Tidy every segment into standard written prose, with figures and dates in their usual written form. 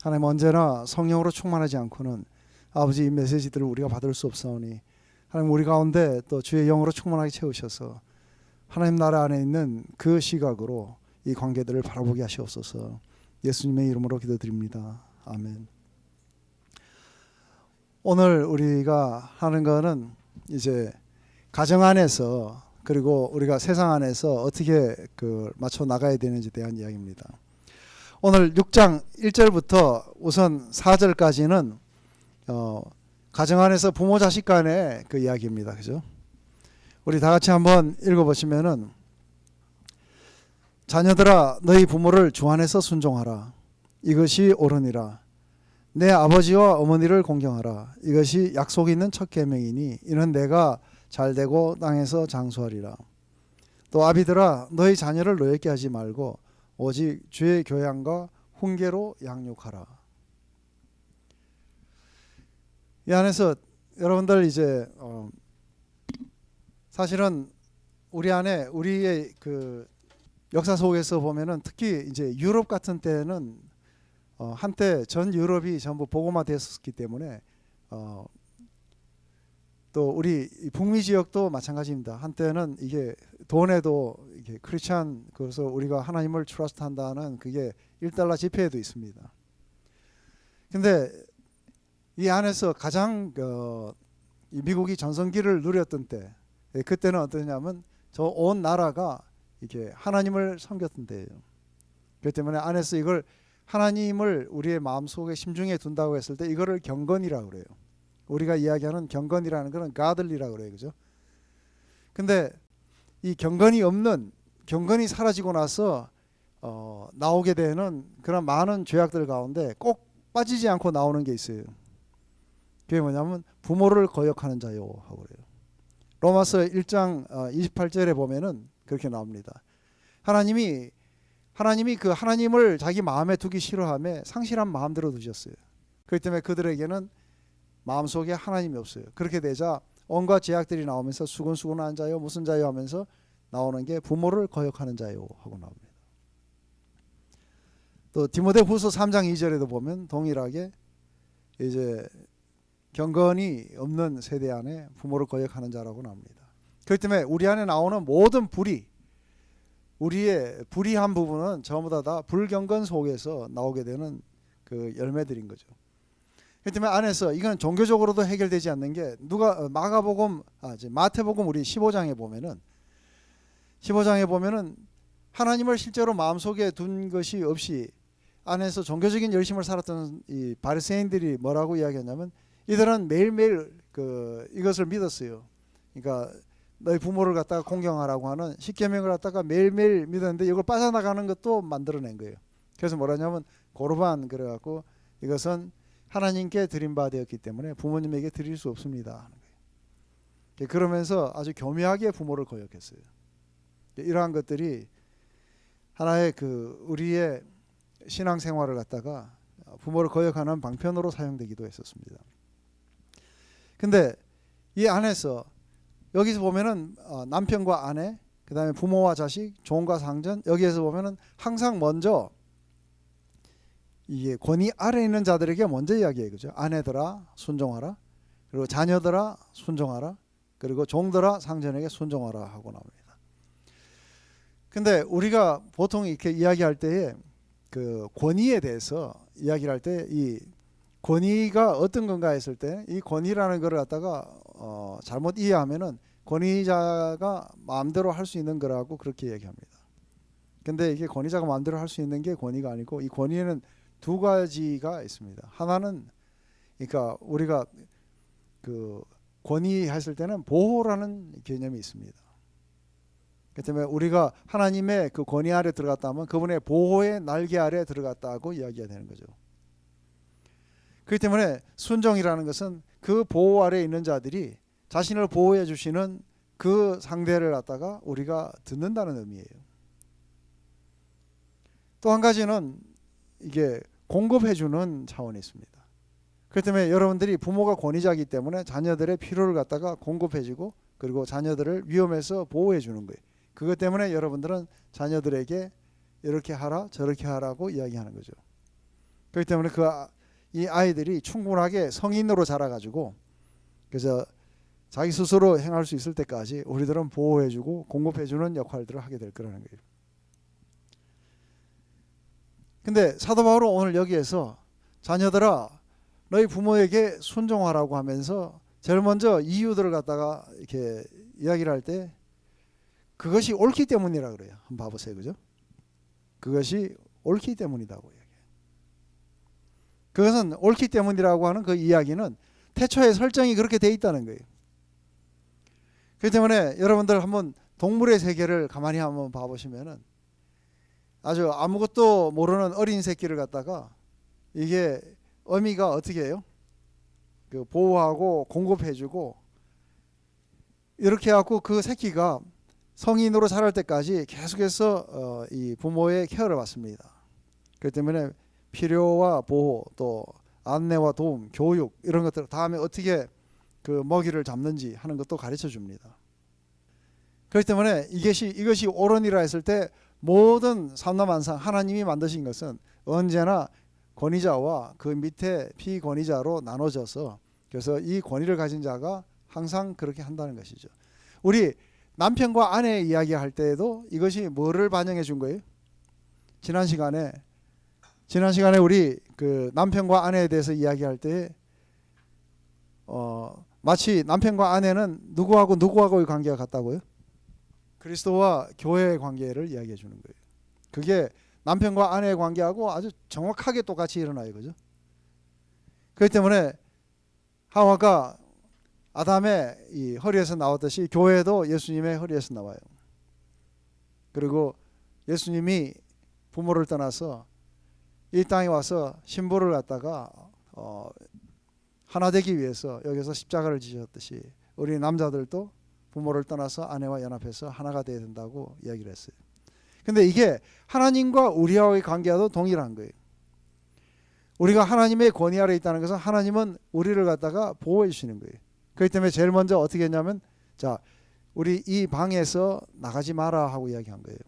하나님 언제나 성령으로 충만하지 않고는 아버지 이 메시지들을 우리가 받을 수 없사오니 하나님 우리 가운데 또 주의 영으로 충만하게 채우셔서 하나님 나라 안에 있는 그 시각으로 이 관계들을 바라보게 하시옵소서. 예수님의 이름으로 기도드립니다. 아멘. 오늘 우리가 하는 거는 이제 가정 안에서 그리고 우리가 세상 안에서 어떻게 맞춰 나가야 되는지에 대한 이야기입니다. 오늘 6장 1절부터 우선 4절까지는 가정 안에서 부모 자식 간의 그 이야기입니다. 그죠? 우리 다 같이 한번 읽어보시면은 자녀들아 너희 부모를 주 안에서 순종하라. 이것이 옳으니라. 내 아버지와 어머니를 공경하라. 이것이 약속 있는 첫 계명이니 이는 내가 잘되고 땅에서 장수하리라. 또 아비들아 너희 자녀를 노엽게 하지 말고 오직 주의 교양과 훈계로 양육하라. 이 안에서 여러분들 이제 사실은 우리 안에 우리의 그 역사 속에서 보면은 특히 이제 유럽 같은 때는 한때 전 유럽이 전부 복음화 됐었기 때문에 또 우리 북미 지역도 마찬가지입니다. 한때는 이게 돈에도 이게 크리스찬 그래서 우리가 하나님을 트러스트한다는 그게 $1 지폐에도 있습니다. 근데 이 안에서 가장 이 미국이 전성기를 누렸던 때 그때는 어떠냐면 저 온 나라가 이게 하나님을 섬겼던 때예요. 그렇기 때문에 안에서 이걸 하나님을 우리의 마음속에 심중에 둔다고 했을 때 이거를 경건이라고 그래요. 우리가 이야기하는 경건이라는 것은 가들리라고 그래요. 그죠? 근데 이 경건이 사라지고 나서 나오게 되는 그런 많은 죄악들 가운데 꼭 빠지지 않고 나오는 게 있어요. 그게 뭐냐면 부모를 거역하는 자요 하고 그래요. 로마서 1장 28절에 보면은 그렇게 나옵니다. 하나님이 그 하나님을 자기 마음에 두기 싫어하며 상실한 마음대로 두셨어요. 그렇기 때문에 그들에게는 마음속에 하나님이 없어요. 그렇게 되자 온갖 제약들이 나오면서 수군수군한 자요 무슨 자요 하면서 나오는 게 부모를 거역하는 자요 하고 나옵니다. 또 디모데후서 3장 2절에도 보면 동일하게 이제 경건이 없는 세대 안에 부모를 거역하는 자라고 나옵니다. 그렇기 때문에 우리 안에 나오는 모든 우리의 불의한 부분은 전부 다 불경건 속에서 나오게 되는 그 열매들인 거죠. 그렇기 때문에 안에서 이건 종교적으로도 해결되지 않는 게 마태복음 우리 15장에 보면은 하나님을 실제로 마음속에 둔 것이 없이 안에서 종교적인 열심을 살았던 이 바리새인들이 뭐라고 이야기했냐면 이들은 매일매일 이것을 믿었어요. 그러니까 너희 부모를 갖다가 공경하라고 하는 십계명을 갖다가 매일매일 믿었는데 이걸 빠져나가는 것도 만들어낸 거예요. 그래서 뭐라냐면 고르반 그래갖고 이것은 하나님께 드린 바 되었기 때문에 부모님에게 드릴 수 없습니다 하는 거예요. 그러면서 아주 교묘하게 부모를 거역했어요. 이러한 것들이 하나의 우리의 신앙생활을 갖다가 부모를 거역하는 방편으로 사용되기도 했었습니다. 근데 이 안에서 여기서 보면은 남편과 아내, 그 다음에 부모와 자식, 종과 상전, 여기에서 보면은 항상 먼저 이게 권위 아래에 있는 자들에게 먼저 이야기해요. 그죠? 아내들아 순종하라. 그리고 자녀들아 순종하라. 그리고 종들아 상전에게 순종하라 하고 나옵니다. 근데 우리가 보통 이렇게 이야기할 때에 그 권위에 대해서 이야기를 할 때 이 권위가 어떤 건가 했을 때 이 권위라는 걸 갖다가 잘못 이해하면은 권위자가 마음대로 할 수 있는 거라고 그렇게 얘기합니다. 근데 이게 권위자가 마음대로 할 수 있는 게 권위가 아니고 이 권위에는 두 가지가 있습니다. 하나는 그러니까 우리가 권위했을 때는 보호라는 개념이 있습니다. 그렇기 때문에 우리가 하나님의 그 권위 아래 들어갔다면 그분의 보호의 날개 아래 들어갔다고 이야기가 되는 거죠. 그렇기 때문에 순종이라는 것은 그 보호 아래 있는 자들이 자신을 보호해 주시는 그 상대를 갖다가 우리가 듣는다는 의미예요. 또 한 가지는 이게 공급해 주는 차원이 있습니다. 그렇기 때문에 여러분들이 부모가 권위자이기 때문에 자녀들의 필요를 갖다가 공급해 주고 그리고 자녀들을 위험에서 보호해 주는 거예요. 그것 때문에 여러분들은 자녀들에게 이렇게 하라 저렇게 하라고 이야기하는 거죠. 그렇기 때문에 이 아이들이 충분하게 성인으로 자라가지고 그래서 자기 스스로 행할 수 있을 때까지 우리들은 보호해주고 공급해주는 역할들을 하게 될 거라는 거예요. 근데 사도 바울은 오늘 여기에서 자녀들아 너희 부모에게 순종하라고 하면서 제일 먼저 이유들을 갖다가 이렇게 이야기를 할 때 그것이 옳기 때문이라 그래요. 한번 봐보세요. 그죠? 그것이 옳기 때문이라고 얘기해요. 그것은 옳기 때문이라고 하는 그 이야기는 태초에 설정이 그렇게 돼 있다는 거예요. 그렇기 때문에 여러분들 한번 동물의 세계를 가만히 한번 봐보시면은 아주 아무것도 모르는 어린 새끼를 갖다가 이게 어미가 어떻게 해요? 그 보호하고 공급해주고 이렇게 해갖고 그 새끼가 성인으로 자랄 때까지 계속해서 이 부모의 케어를 받습니다. 그렇기 때문에 필요와 보호 또 안내와 도움, 교육 이런 것들 다음에 어떻게 그 먹이를 잡는지 하는 것도 가르쳐 줍니다. 그렇기 때문에 이것이 옳으니라 했을 때 모든 삼라만상 하나님이 만드신 것은 언제나 권위자와 그 밑에 피권위자로 나눠져서 그래서 이 권위를 가진 자가 항상 그렇게 한다는 것이죠. 우리 남편과 아내 이야기할 때에도 이것이 뭐를 반영해 준 거예요? 지난 시간에 우리 그 남편과 아내에 대해서 이야기할 때 마치 남편과 아내는 누구하고의 관계가 같다고요? 그리스도와 교회의 관계를 이야기해 주는 거예요. 그게 남편과 아내의 관계하고 아주 정확하게 똑같이 일어나요. 그죠? 그렇기 때문에 하와가 아담의 이 허리에서 나왔듯이 교회도 예수님의 허리에서 나와요. 그리고 예수님이 부모를 떠나서 이 땅에 와서 신부를 갖다가 하나 되기 위해서 여기서 십자가를 지셨듯이 우리 남자들도 부모를 떠나서 아내와 연합해서 하나가 되어야 된다고 이야기를 했어요. 근데 이게 하나님과 우리와의 관계와도 동일한 거예요. 우리가 하나님의 권위 아래 있다는 것은 하나님은 우리를 갖다가 보호해 주시는 거예요. 그렇기 때문에 제일 먼저 어떻게 했냐면 자, 우리 이 방에서 나가지 마라 하고 이야기한 거예요.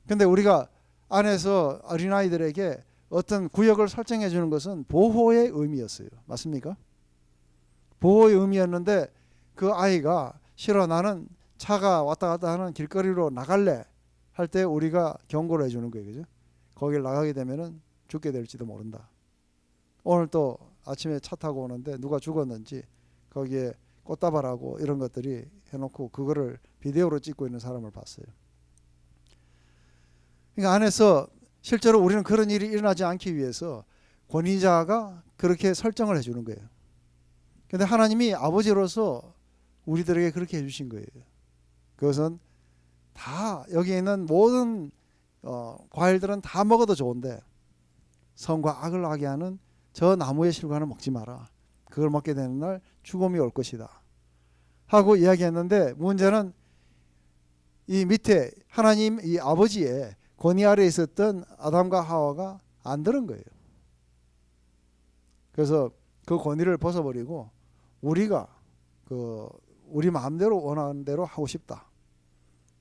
근데 우리가 안에서 어린아이들에게 어떤 구역을 설정해 주는 것은 보호의 의미였어요. 맞습니까? 보호의 의미였는데 그 아이가 싫어 나는 차가 왔다 갔다 하는 길거리로 나갈래 할 때 우리가 경고를 해주는 거예요. 그죠? 거길 나가게 되면은 죽게 될지도 모른다. 오늘 또 아침에 차 타고 오는데 누가 죽었는지 거기에 꽃다발하고 이런 것들이 해놓고 그거를 비디오로 찍고 있는 사람을 봤어요. 그러니까 안에서 실제로 우리는 그런 일이 일어나지 않기 위해서 권위자가 그렇게 설정을 해주는 거예요. 그런데 하나님이 아버지로서 우리들에게 그렇게 해주신 거예요. 그것은 다 여기 있는 모든 과일들은 다 먹어도 좋은데 선과 악을 하게 하는 저 나무의 실과는 먹지 마라. 그걸 먹게 되는 날 죽음이 올 것이다 하고 이야기했는데 문제는 이 밑에 하나님 이 아버지의 권위 아래에 있었던 아담과 하와가 안 들은 거예요. 그래서 그 권위를 벗어버리고 우리가 우리 마음대로 원하는 대로 하고 싶다.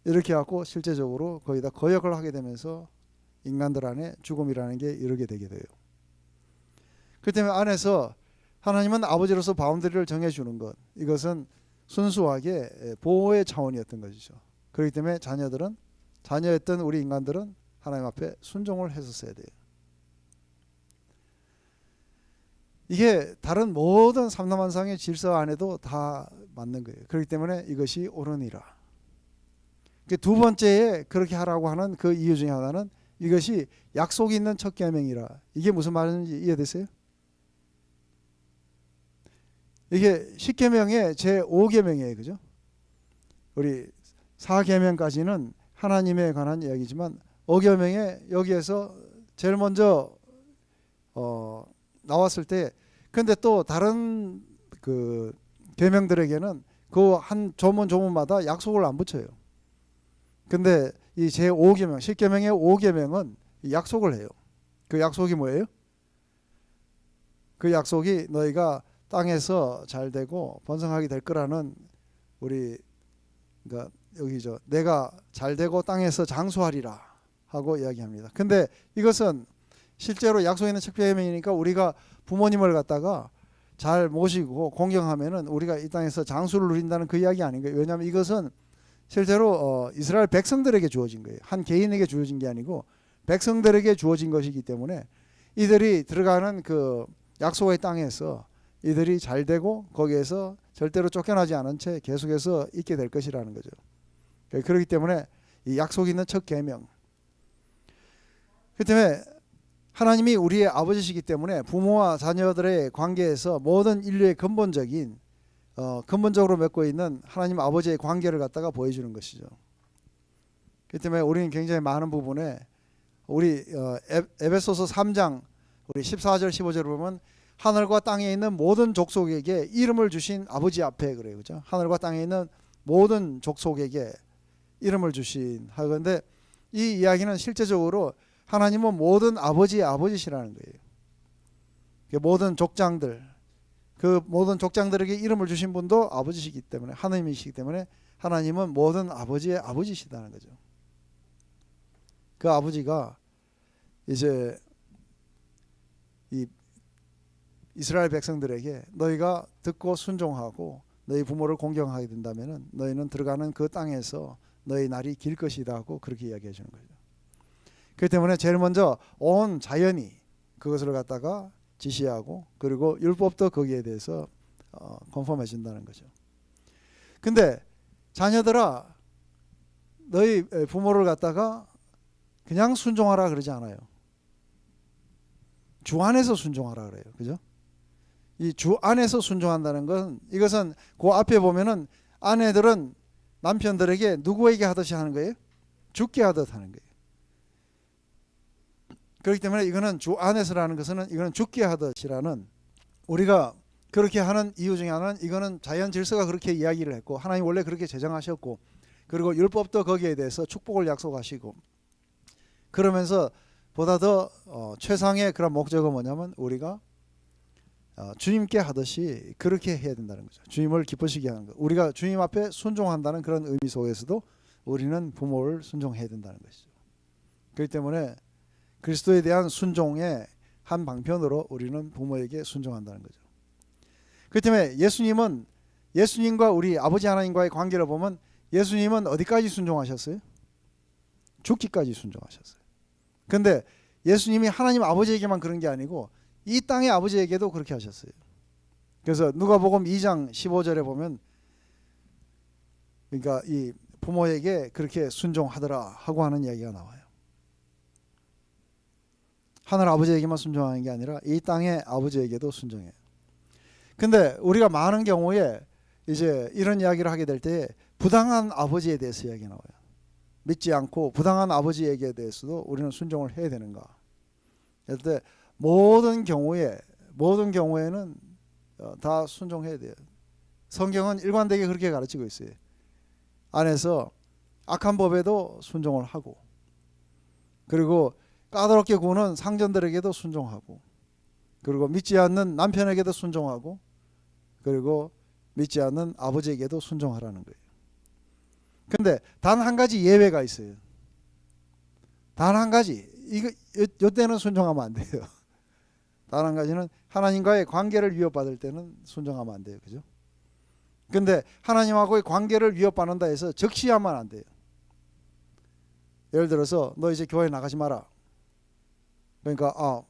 이렇게 하고 실제적으로 거의 다 거역을 하게 되면서 인간들 안에 죽음이라는 게 이르게 되게 돼요. 그렇기 때문에 안에서 하나님은 아버지로서 바운더리를 정해주는 것 이것은 순수하게 보호의 차원이었던 것이죠. 그렇기 때문에 자녀였던 우리 인간들은 하나님 앞에 순종을 했었어야 돼요. 이게 다른 모든 삼라만상의 질서 안에도 다 맞는 거예요. 그렇기 때문에 이것이 옳으니라. 두 번째에 그렇게 하라고 하는 그 이유 중에 하나는 이것이 약속이 있는 첫 계명이라. 이게 무슨 말인지 이해되세요? 이게 10계명의 제5계명이에요. 그죠? 우리 4계명까지는 하나님에 관한 이야기지만 5계명에 여기에서 제일 먼저 나왔을 때 근데 또 다른 그 계명들에게는 그 한 조문마다 약속을 안 붙여요. 근데 이 제5계명 10계명의 5계명은 약속을 해요. 그 약속이 뭐예요? 그 약속이 너희가 땅에서 잘 되고 번성하게 될 거라는 우리 그러니까 여기죠. 내가 잘 되고 땅에서 장수하리라 하고 이야기합니다. 근데 이것은 실제로 약속 있는 첫 계명이니까 우리가 부모님을 갖다가 잘 모시고 공경하면은 우리가 이 땅에서 장수를 누린다는 그 이야기 아닌 거예요. 왜냐하면 이것은 실제로 이스라엘 백성들에게 주어진 거예요. 한 개인에게 주어진 게 아니고 백성들에게 주어진 것이기 때문에 이들이 들어가는 그 약속의 땅에서 이들이 잘 되고 거기에서 절대로 쫓겨나지 않은 채 계속해서 있게 될 것이라는 거죠. 그렇기 때문에 이 약속 있는 첫 계명. 그 때문에 하나님이 우리의 아버지시기 때문에 부모와 자녀들의 관계에서 모든 인류의 근본적으로 맺고 있는 하나님 아버지의 관계를 갖다가 보여주는 것이죠. 그렇기 때문에 우리는 굉장히 많은 부분에 우리 에베소서 3장 우리 14절 15절을 보면 하늘과 땅에 있는 모든 족속에게 이름을 주신 아버지 앞에 그래요. 그죠? 하늘과 땅에 있는 모든 족속에게 이름을 주신 하건데 이 이야기는 실제적으로 하나님은 모든 아버지의 아버지시라는 거예요. 모든 족장들, 그 모든 족장들에게 이름을 주신 분도 아버지시기 때문에 하나님이시기 때문에 하나님은 모든 아버지의 아버지시다는 거죠. 그 아버지가 이제 이 이스라엘 백성들에게 너희가 듣고 순종하고 너희 부모를 공경하게 된다면은 너희는 들어가는 그 땅에서 너희 날이 길 것이다 하고 그렇게 이야기해 주는 거죠. 그렇기 때문에 제일 먼저 온 자연이 그것을 갖다가 지시하고 그리고 율법도 거기에 대해서 컨펌해 준다는 거죠. 근데 자녀들아 너희 부모를 갖다가 그냥 순종하라 그러지 않아요. 주 안에서 순종하라 그래요. 그죠? 이 주 안에서 순종한다는 건 이것은 그 앞에 보면은 아내들은 남편들에게 누구에게 하듯이 하는 거예요? 주께 하듯 하는 거예요. 그렇기 때문에 이거는 주 안에서라는 것은 이거는 주께 하듯이라는 우리가 그렇게 하는 이유 중에 하나는 이거는 자연 질서가 그렇게 이야기를 했고 하나님 원래 그렇게 제정하셨고 그리고 율법도 거기에 대해서 축복을 약속하시고 그러면서 보다 더 최상의 그런 목적은 뭐냐면 우리가 주님께 하듯이 그렇게 해야 된다는 거죠. 주님을 기쁘시게 하는 것. 우리가 주님 앞에 순종한다는 그런 의미 속에서도 우리는 부모를 순종해야 된다는 것이죠. 그렇기 때문에 그리스도에 대한 순종의 한 방편으로 우리는 부모에게 순종한다는 거죠. 그렇기 때문에 예수님과 우리 아버지 하나님과의 관계를 보면 예수님은 어디까지 순종하셨어요? 죽기까지 순종하셨어요. 그런데 예수님이 하나님 아버지에게만 그런 게 아니고 이 땅의 아버지에게도 그렇게 하셨어요. 그래서 누가복음 2장 15절에 보면 그러니까 이 부모에게 그렇게 순종하더라 하고 하는 이야기가 나와요. 하늘 아버지에게만 순종하는 게 아니라 이 땅의 아버지에게도 순종해요. 근데 우리가 많은 경우에 이제 이런 이야기를 하게 될 때 부당한 아버지에 대해서 이야기 나와요. 믿지 않고 부당한 아버지에게 대해서도 우리는 순종을 해야 되는가? 그럴 때 모든 경우에는 다 순종해야 돼요. 성경은 일관되게 그렇게 가르치고 있어요. 안에서 악한 법에도 순종을 하고 그리고 까다롭게 구는 상전들에게도 순종하고 그리고 믿지 않는 남편에게도 순종하고 그리고 믿지 않는 아버지에게도 순종하라는 거예요. 근데 단 한 가지 예외가 있어요. 단 한 가지. 이때는 순종하면 안 돼요. 단 한 가지는 하나님과의 관계를 위협받을 때는 순종하면 안 돼요. 그죠? 근데 하나님하고의 관계를 위협받는다 해서 적시하면 안 돼요. 예를 들어서 너 이제 교회 나가지 마라. 그러니까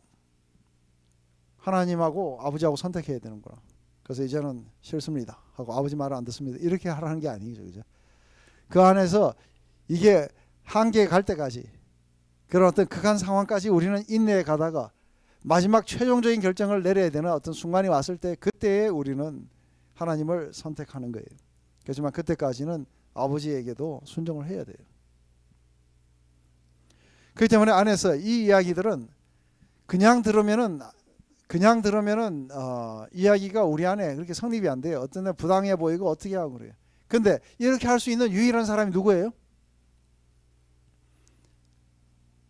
하나님하고 아버지하고 선택해야 되는구나. 그래서 이제는 싫습니다 하고 아버지 말을 안 듣습니다. 이렇게 하라는 게 아니죠. 그죠? 그 안에서 이게 한계에 갈 때까지 그런 어떤 극한 상황까지 우리는 인내해 가다가 마지막 최종적인 결정을 내려야 되는 어떤 순간이 왔을 때 그때에 우리는 하나님을 선택하는 거예요. 그렇지만 그때까지는 아버지에게도 순종을 해야 돼요. 그렇기 때문에 안에서 이 이야기들은 그냥 들으면은 이야기가 우리 안에 그렇게 성립이 안 돼요. 어떤 데 부당해 보이고 어떻게 하고 그래요. 근데 이렇게 할 수 있는 유일한 사람이 누구예요?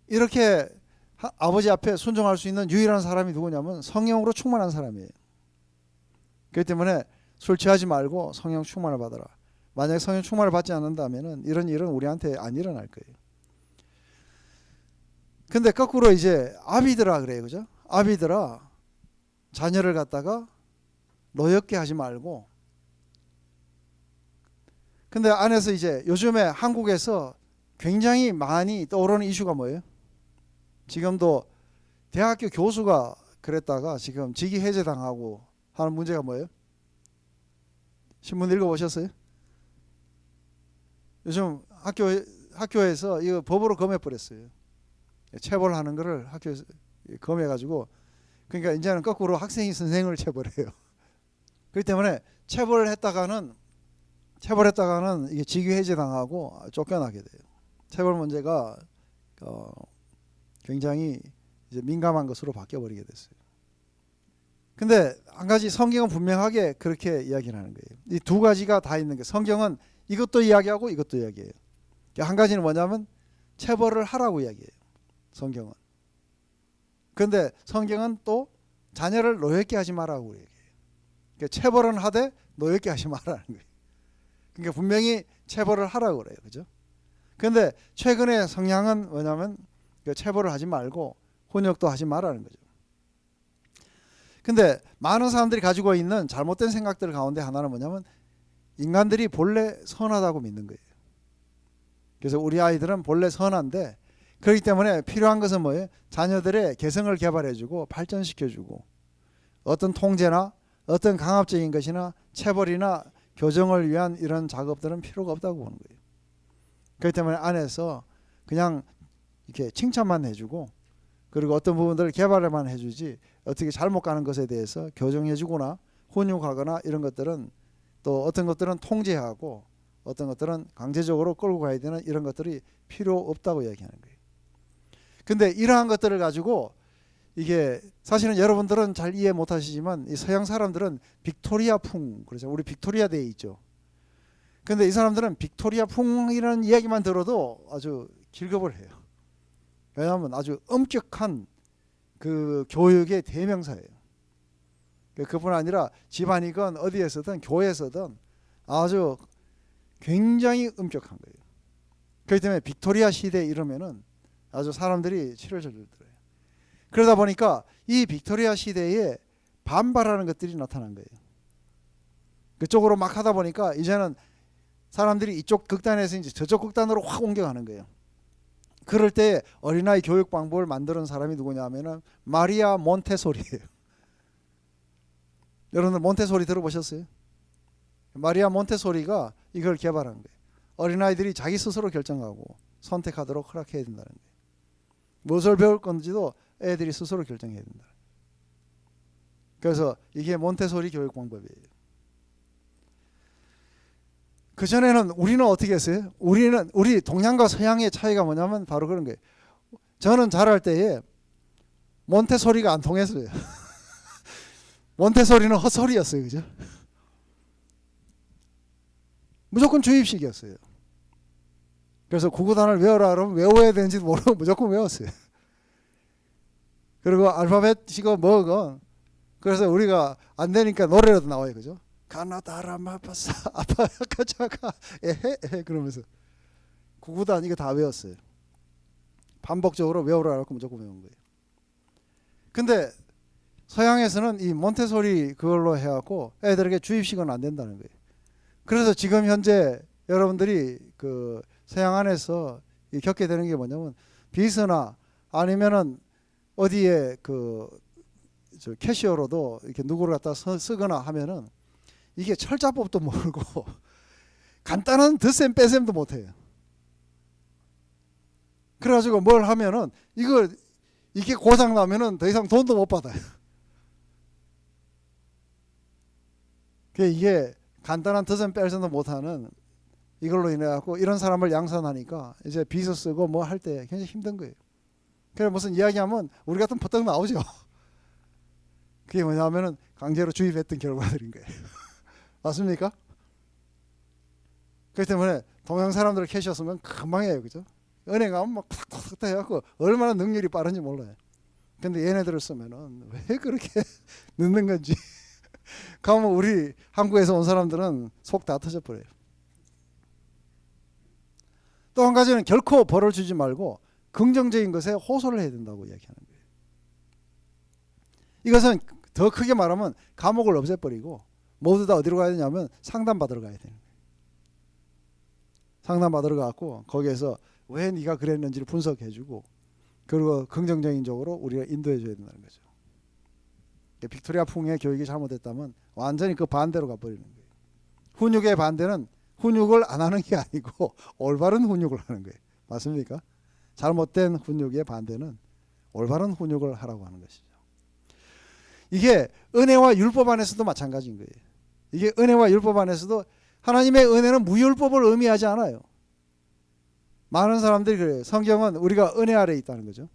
이렇게 아버지 앞에 순종할 수 있는 유일한 사람이 누구냐면 성령으로 충만한 사람이에요. 그렇기 때문에 술 취하지 말고 성령 충만을 받아라. 만약에 성령 충만을 받지 않는다면 이런 일은 우리한테 안 일어날 거예요. 근데 거꾸로 이제 아비들아 그래요. 그죠? 아비들아 자녀를 갖다가 노엽게 하지 말고. 근데 안에서 이제 요즘에 한국에서 굉장히 많이 떠오르는 이슈가 뭐예요? 지금도 대학교 교수가 그랬다가 지금 직위 해제당하고 하는 문제가 뭐예요? 신문 읽어보셨어요? 요즘 학교에서 이거 법으로 검해버렸어요. 체벌하는 거를 학교에서 검해가지고, 그러니까 이제는 거꾸로 학생이 선생을 체벌해요. 그렇기 때문에 체벌을 했다가는 이게 직위 해제당하고 쫓겨나게 돼요. 체벌 문제가 굉장히 이제 민감한 것으로 바뀌어버리게 됐어요. 근데 한 가지 성경은 분명하게 그렇게 이야기를 하는 거예요. 이 두 가지가 다 있는 게, 성경은 이것도 이야기하고 이것도 이야기해요. 한 가지는 뭐냐면 체벌을 하라고 이야기해요. 성경은. 그런데 성경은 또 자녀를 노엽게 하지 말라고 얘기해요. 그러니까 체벌은 하되 노엽게 하지 말라는 거예요. 그러니까 분명히 체벌을 하라고 그래요. 그죠? 그런데 최근의 성향은 뭐냐면 체벌을 하지 말고 혼역도 하지 말라는 거죠. 근데 많은 사람들이 가지고 있는 잘못된 생각들 가운데 하나는 뭐냐면 인간들이 본래 선하다고 믿는 거예요. 그래서 우리 아이들은 본래 선한데, 그렇기 때문에 필요한 것은 뭐예요? 자녀들의 개성을 개발해주고 발전시켜주고, 어떤 통제나 어떤 강압적인 것이나 체벌이나 교정을 위한 이런 작업들은 필요가 없다고 보는 거예요. 그렇기 때문에 안에서 그냥 이렇게 칭찬만 해주고, 그리고 어떤 부분들을 개발만 해주지 어떻게 잘못 가는 것에 대해서 교정해주거나 훈육하거나 이런 것들은, 또 어떤 것들은 통제하고 어떤 것들은 강제적으로 끌고 가야 되는 이런 것들이 필요 없다고 얘기하는 거예요. 근데 이러한 것들을 가지고, 이게 사실은 여러분들은 잘 이해 못하시지만 이 서양 사람들은 빅토리아풍, 그렇죠? 우리 빅토리아 데이 있죠. 근데 이 사람들은 빅토리아풍이라는 이야기만 들어도 아주 길겁을 해요. 왜냐하면 아주 엄격한 그 교육의 대명사예요. 그뿐 아니라 집안이건 어디에서든 교회에서든 아주 굉장히 엄격한 거예요. 그렇기 때문에 빅토리아 시대 이러면은 아주 사람들이 치를 절절 들어요. 그러다 보니까 이 빅토리아 시대에 반발하는 것들이 나타난 거예요. 그쪽으로 막 하다 보니까 이제는 사람들이 이쪽 극단에서 이제 저쪽 극단으로 확 옮겨가는 거예요. 그럴 때 어린아이 교육 방법을 만드는 사람이 누구냐면은 마리아 몬테소리예요. 여러분들 몬테소리 들어보셨어요? 마리아 몬테소리가 이걸 개발한 거예요. 어린아이들이 자기 스스로 결정하고 선택하도록 허락해야 된다는 거예요. 무엇을 배울 건지도 애들이 스스로 결정해야 된다. 그래서 이게 몬테소리 교육 방법이에요. 그 전에는 우리는 어떻게 했어요? 우리 동양과 서양의 차이가 뭐냐면 바로 그런 거예요. 저는 자랄 때에 몬테소리가 안 통했어요. 몬테소리는 헛소리였어요. 그죠? 무조건 주입식이었어요. 그래서 구구단을 외워라 그러면 외워야 되는지도 모르고 무조건 외웠어요. 그리고 알파벳이고 뭐고, 그래서 우리가 안 되니까 노래라도 나와요. 그죠? 가나다라마파사 아파야카자가 에헤 그러면서 구구단 이거 다 외웠어요. 반복적으로 외우라 그러고 무조건 외운 거예요. 근데 서양에서는 이 몬테소리 그걸로 해갖고 애들에게 주입식은 안 된다는 거예요. 그래서 지금 현재 여러분들이 그 서양 안에서 겪게 되는 게 뭐냐면, 비서나 아니면은 어디에 그 캐시어로도 이렇게 누구를 갖다 쓰거나 하면은 이게 철자법도 모르고 간단한 덧셈 빼셈도 못해요. 그래가지고 뭘 하면은 이게 고장 나면은 더 이상 돈도 못 받아요. 이게 간단한 덧셈 뺄셈도 못하는 이걸로 인해 갖고 이런 사람을 양산하니까 이제 비서 쓰고 뭐 할 때 굉장히 힘든 거예요. 그래 무슨 이야기하면 우리 같은 퍼뜩 나오죠. 그게 뭐냐면은 강제로 주입했던 결과들인 거예요. 맞습니까? 그렇기 때문에 동양 사람들 캐시였으면 금방 해요. 그죠? 은행 가면 막 탁탁탁 해갖고 얼마나 능률이 빠른지 몰라요. 근데 얘네들을 쓰면은 왜 그렇게 늦는 건지. 가면 우리 한국에서 온 사람들은 속 다 터져버려요. 또 한 가지는 결코 벌을 주지 말고 긍정적인 것에 호소를 해야 된다고 이야기하는 거예요. 이것은 더 크게 말하면 감옥을 없애버리고 모두 다 어디로 가야 되냐면 상담받으러 가야 되는 거예요. 상담받으러 가고 거기에서 왜 네가 그랬는지를 분석해주고 그리고 긍정적인 쪽으로 우리가 인도해줘야 된다는 거죠. 빅토리아 풍의 교육이 잘못됐다면 완전히 그 반대로 가버리는 거예요. 훈육의 반대는 훈육을 안 하는 게 아니고 올바른 훈육을 하는 거예요. 맞습니까? 잘못된 훈육의 반대는 올바른 훈육을 하라고 하는 것이죠. 이게 은혜와 율법 안에서도 마찬가지인 거예요. 이게 은혜와 율법 안에서도 하나님의 은혜는 무율법을 의미하지 않아요. 많은 사람들이 그래요. 성경은 우리가 은혜 아래에 있다는 거죠.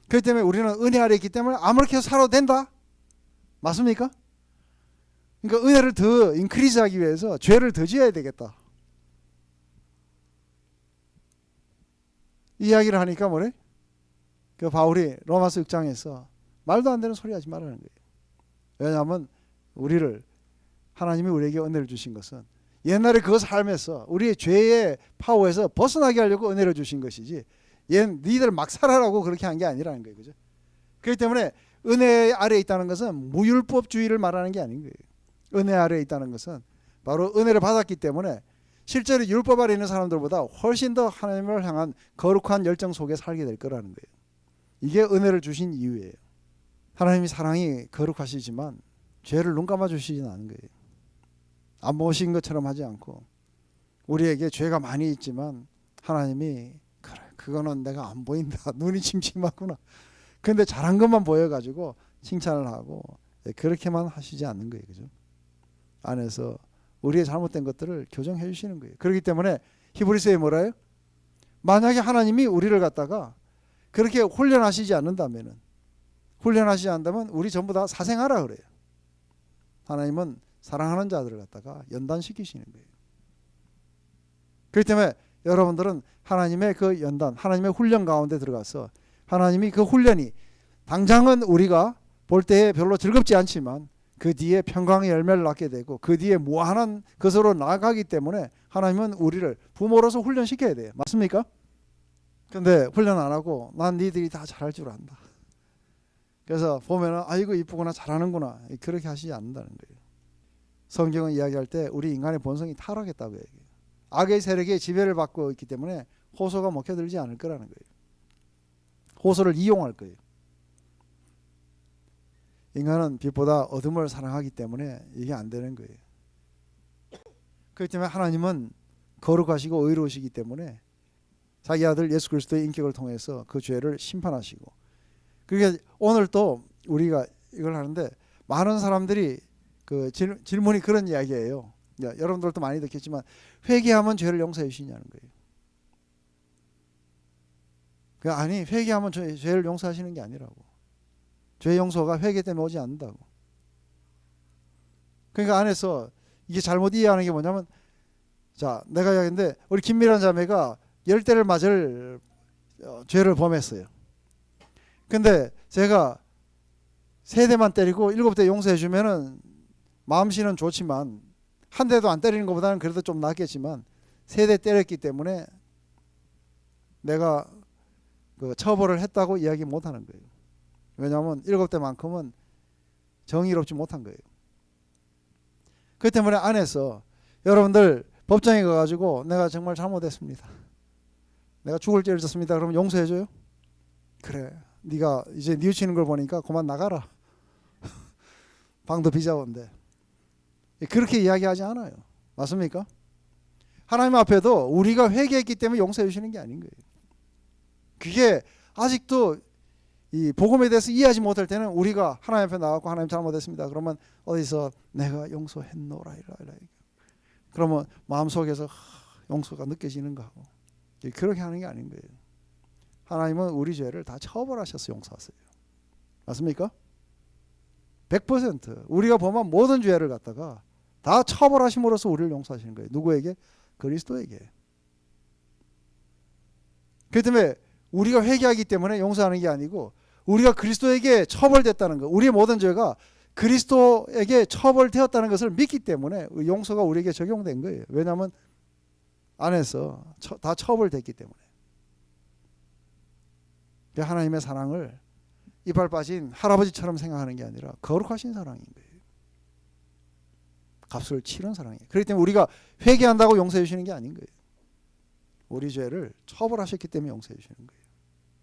그렇기 때문에 우리는 은혜 아래에 있기 때문에 아무렇게 해서 살아도 된다. 맞습니까? 그러니까 은혜를 더 인크리즈하기 위해서 죄를 더 지어야 되겠다. 이 이야기를 하니까 뭐래? 그 바울이 로마서 6장에서 말도 안 되는 소리 하지 말라는 거예요. 왜냐하면 하나님이 우리에게 은혜를 주신 것은 옛날에 그 삶에서 우리의 죄의 파워에서 벗어나게 하려고 은혜를 주신 것이지 니들 막 살아라고 그렇게 한 게 아니라는 거예요. 그죠? 그렇기 때문에 은혜 아래에 있다는 것은 무율법주의를 말하는 게 아닌 거예요. 은혜 아래에 있다는 것은 바로 은혜를 받았기 때문에 실제로 율법 아래에 있는 사람들보다 훨씬 더 하나님을 향한 거룩한 열정 속에 살게 될 거라는 거예요. 이게 은혜를 주신 이유예요. 하나님이 사랑이 거룩하시지만 죄를 눈 감아 주시지는 않은 거예요. 안 보신 것처럼 하지 않고 우리에게 죄가 많이 있지만 하나님이 그래 그거는 내가 안 보인다. 눈이 침침하구나. 근데 잘한 것만 보여가지고 칭찬을 하고 그렇게만 하시지 않는 거예요. 그죠? 안에서 우리의 잘못된 것들을 교정해 주시는 거예요. 그렇기 때문에 히브리서에 뭐라요? 만약에 하나님이 우리를 갖다가 그렇게 훈련하시지 않는다면 우리 전부 다 사생하라 그래요. 하나님은 사랑하는 자들을 갖다가 연단시키시는 거예요. 그렇기 때문에 여러분들은 하나님의 그 연단, 하나님의 훈련 가운데 들어가서 하나님이 그 훈련이 당장은 우리가 볼 때에 별로 즐겁지 않지만 그 뒤에 평강의 열매를 낳게 되고 그 뒤에 무한한 것으로 나아가기 때문에 하나님은 우리를 부모로서 훈련시켜야 돼요. 맞습니까? 근데 훈련 안 하고 난 니들이 다 잘할 줄 안다. 그래서 보면은 아이고 이쁘구나 잘하는구나 그렇게 하시지 않는다는 거예요. 성경은 이야기할 때 우리 인간의 본성이 타락했다고 얘기해요. 악의 세력에 지배를 받고 있기 때문에 호소가 먹혀들지 않을 거라는 거예요. 호소를 이용할 거예요. 인간은 빛보다 어둠을 사랑하기 때문에 이게 안 되는 거예요. 그렇기 때문에 하나님은 거룩하시고 의로우시기 때문에 자기 아들 예수 그리스도의 인격을 통해서 그 죄를 심판하시고 그러니까 오늘 또 우리가 이걸 하는데 많은 사람들이 그 질문이 그런 이야기예요. 여러분들도 많이 듣겠지만 회개하면 죄를 용서해 주시냐는 거예요. 아니 회개하면 죄를 용서하시는 게 아니라고. 죄 용서가 회개 때문에 오지 않는다고. 그러니까 안에서 이게 잘못 이해하는 게 뭐냐면 자 내가 이야기했는데 우리 김미란 자매가 10대를 맞을 죄를 범했어요. 근데 제가 3대만 때리고 7대 용서해 주면은 마음씨는 좋지만 한 대도 안 때리는 것보다는 그래도 좀 낫겠지만 3대 때렸기 때문에 내가 그 처벌을 했다고 이야기 못 하는 거예요. 왜냐하면 7대만큼은 정의롭지 못한 거예요. 그렇기 때문에 안에서 여러분들 법정에 가가지고 내가 정말 잘못했습니다. 내가 죽을 죄를 졌습니다. 그러면 용서해줘요? 그래. 네가 이제 뉘우치는 걸 보니까 그만 나가라. 방도 비자원데. 그렇게 이야기하지 않아요. 맞습니까? 하나님 앞에도 우리가 회개했기 때문에 용서해 주시는 게 아닌 거예요. 그게 아직도 이 복음에 대해서 이해하지 못할 때는 우리가 하나님 앞에 나가고 하나님 잘못했습니다. 그러면 어디서 내가 용서했노라 이라. 그러면 마음속에서 용서가 느껴지는가 하고 그렇게 하는 게 아닌 거예요. 하나님은 우리 죄를 다 처벌하셔서 용서하세요. 맞습니까? 100% 우리가 범한 모든 죄를 갖다가 다 처벌하심으로써 우리를 용서하시는 거예요. 누구에게? 그리스도에게. 그렇기 때문에 우리가 회개하기 때문에 용서하는 게 아니고 우리가 그리스도에게 처벌됐다는 것, 우리의 모든 죄가 그리스도에게 처벌되었다는 것을 믿기 때문에 용서가 우리에게 적용된 거예요. 왜냐하면 안에서 다 처벌됐기 때문에. 하나님의 사랑을 이빨 빠진 할아버지처럼 생각하는 게 아니라 거룩하신 사랑인 거예요. 값을 치른 사랑이에요. 그렇기 때문에 우리가 회개한다고 용서해 주시는 게 아닌 거예요. 우리 죄를 처벌하셨기 때문에 용서해 주시는 거예요.